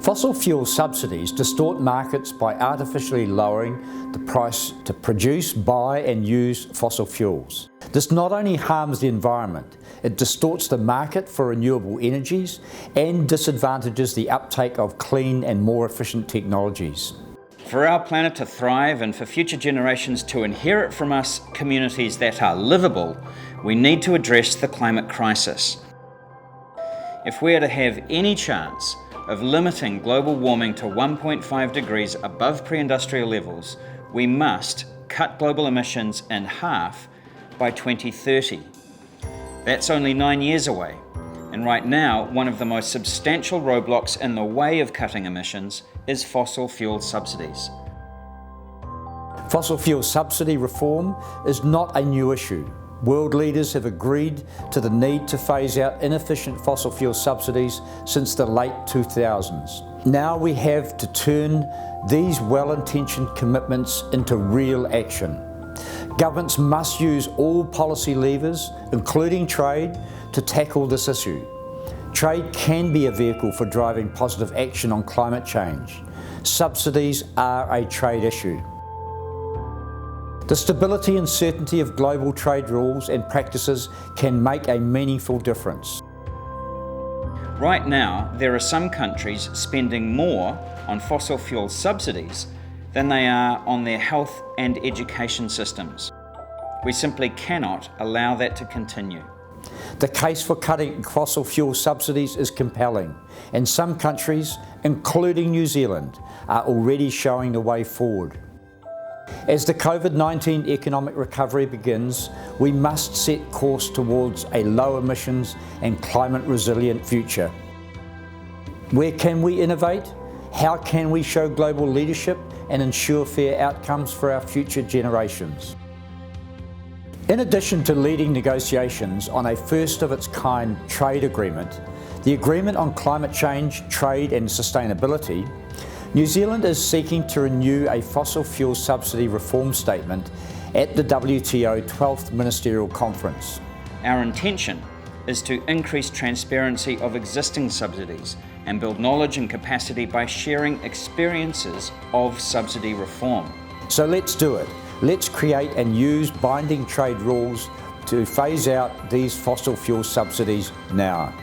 Fossil fuel subsidies distort markets by artificially lowering the price to produce, buy and use fossil fuels. This not only harms the environment, it distorts the market for renewable energies and disadvantages the uptake of clean and more efficient technologies. For our planet to thrive and for future generations to inherit from us communities that are livable, we need to address the climate crisis. If we are to have any chance of limiting global warming to 1.5 degrees above pre-industrial levels, we must cut global emissions in half by 2030. That's only 9 years away, and right now one of the most substantial roadblocks in the way of cutting emissions is fossil fuel subsidies. Fossil fuel subsidy reform is not a new issue. World leaders have agreed to the need to phase out inefficient fossil fuel subsidies since the late 2000s. Now we have to turn these well-intentioned commitments into real action. Governments must use all policy levers, including trade, to tackle this issue. Trade can be a vehicle for driving positive action on climate change. Subsidies are a trade issue. The stability and certainty of global trade rules and practices can make a meaningful difference. Right now, there are some countries spending more on fossil fuel subsidies than they are on their health and education systems. We simply cannot allow that to continue. The case for cutting fossil fuel subsidies is compelling, and some countries, including New Zealand, are already showing the way forward. As the COVID-19 economic recovery begins, we must set course towards a low emissions and climate resilient future. Where can we innovate? How can we show global leadership and ensure fair outcomes for our future generations? In addition to leading negotiations on a first-of-its-kind trade agreement, the Agreement on Climate Change, Trade and Sustainability, New Zealand is seeking to renew a fossil fuel subsidy reform statement at the WTO 12th Ministerial Conference. Our intention is to increase transparency of existing subsidies and build knowledge and capacity by sharing experiences of subsidy reform. So let's do it. Let's create and use binding trade rules to phase out these fossil fuel subsidies now.